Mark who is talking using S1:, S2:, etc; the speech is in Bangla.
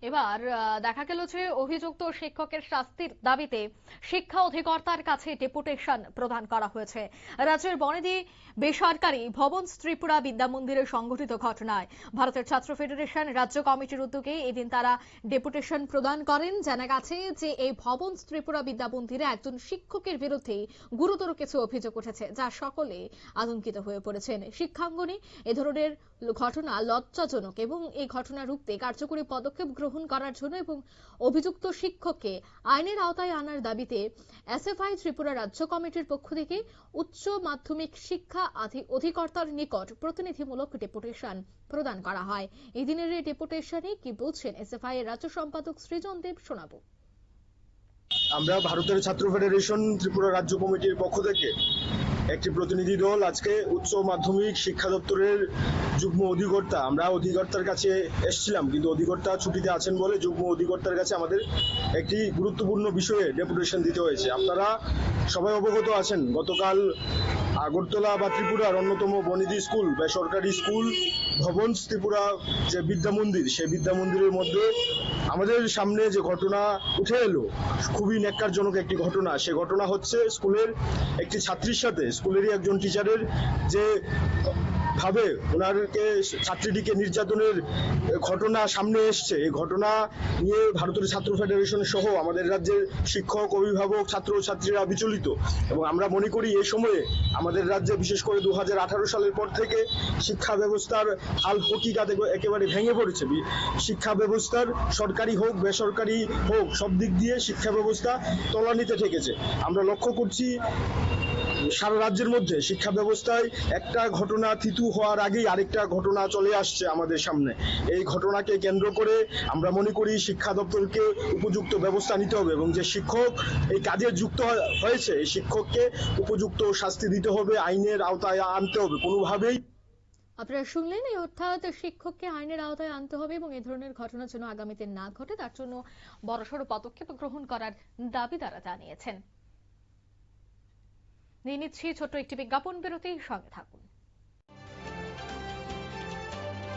S1: এবার দেখা গেল যে অভিযুক্ত শিক্ষকের শাস্তির দাবিতে শিক্ষা অধিকর্তার কাছে ডেপুটেশন প্রদান করা হয়েছে। রাজ্যের বনেদি বেসরকারি ভবন ত্রিপুরা বিদ্যা মন্দিরে সংঘটিত ঘটনায় ভারতের ছাত্র ফেডারেশন রাজ্য কমিটির উদ্যোগে এদিন তারা ডেপুটেশন প্রদান করেন। জানা গেছে যে এই ভবন ত্রিপুরা বিদ্যা মন্দিরে একজন শিক্ষকের বিরুদ্ধে গুরুতর কিছু অভিযোগ উঠেছে, যা সকলে আতঙ্কিত হয়ে পড়েছেন। শিক্ষাঙ্গনে এ ধরনের ঘটনা লজ্জাজনক এবং এই ঘটনা রুখতে কার্যকরী পদক্ষেপ গ্রহণ করার জন্য এবং অভিযুক্ত শিক্ষককে আইনের আওতায় আনার দাবিতে এসএফআই ত্রিপুরা রাজ্য কমিটির পক্ষ থেকে উচ্চ মাধ্যমিক শিক্ষা অধিকর্তার নিকট প্রতিনিধিমূলক ডেপুটেশন প্রদান করা হয়। এই দিনের এই ডেপুটেশনে কি বলছেন এসএফআই এর রাজ্য সম্পাদক সৃজন দেব, শোনাবো।
S2: আমরা ভারতের ছাত্র ফেডারেশন ত্রিপুরা রাজ্য কমিটির পক্ষ থেকে একটি প্রতিনিধি দল আজকে উচ্চ মাধ্যমিক শিক্ষা দপ্তরের যুগ্ম অধিকর্তা, আমরা অধিকর্তার কাছে এসেছিলাম, কিন্তু অধিকর্তা ছুটিতে আছেন বলে যুগ্ম অধিকর্তার কাছে আমাদের একটি গুরুত্বপূর্ণ বিষয়ে ডেপুটেশন দিতে হয়েছে। আপনারা সবাই অবগত আছেন, গতকাল আগরতলা বা ত্রিপুরার অন্যতম বনেদি স্কুল, বেসরকারি স্কুল ভবন ত্রিপুরা যে বিদ্যা মন্দির, সেই বিদ্যা মন্দিরের মধ্যে আমাদের সামনে যে ঘটনা উঠে এলো, খুবই ন্যাক্কারজনক একটি ঘটনা। সে ঘটনা হচ্ছে স্কুলের একটি ছাত্রীর সাথে স্কুলেরই একজন টিচারের যে ভাবে ওনারকে ছাত্রীটিকে নির্যাতনের ঘটনা সামনে এসছে। এই ঘটনা নিয়ে ভারতের ছাত্র ফেডারেশন সহ আমাদের রাজ্যের শিক্ষক, অভিভাবক, ছাত্রছাত্রীরা বিচলিত এবং আমরা মনে করি এই সময়ে আমাদের রাজ্যে বিশেষ করে 2018 সালের পর থেকে শিক্ষা ব্যবস্থার হাল হকিকাত একেবারে ভেঙে পড়েছে। শিক্ষা ব্যবস্থার সরকারি হোক বেসরকারি হোক সব দিক দিয়ে শিক্ষা ব্যবস্থা তলানিতে ঠেকেছে। আমরা লক্ষ্য করছি সারা রাজ্যের মধ্যে শিক্ষা ব্যবস্থায় একটা ঘটনা থিতু হওয়ার আগেই আরেকটা ঘটনা চলে আসছে আমাদের সামনে। এই ঘটনাকে কেন্দ্র করে আমরা মনে করি শিক্ষা দপ্তরকে উপযুক্ত ব্যবস্থা নিতে হবে এবং যে শিক্ষক এই কাজে যুক্ত হয়েছে এই শিক্ষককে উপযুক্ত শাস্তি দিতে হবে, আইনের আওতায় আনতে হবে। কোনোভাবেই
S1: আপনারা শুনলেন, এই অর্থাৎ শিক্ষককে আইনের আওতায় আনতে হবে এবং এই ধরনের ঘটনা যেন আগামীতে না ঘটে তার জন্য বড়সড় পদক্ষেপ গ্রহণ করার দাবি তারা জানিয়েছেন। নিয়ে নিচ্ছি ছোট্ট একটি বিজ্ঞাপন বিরতি, সঙ্গে থাকুন।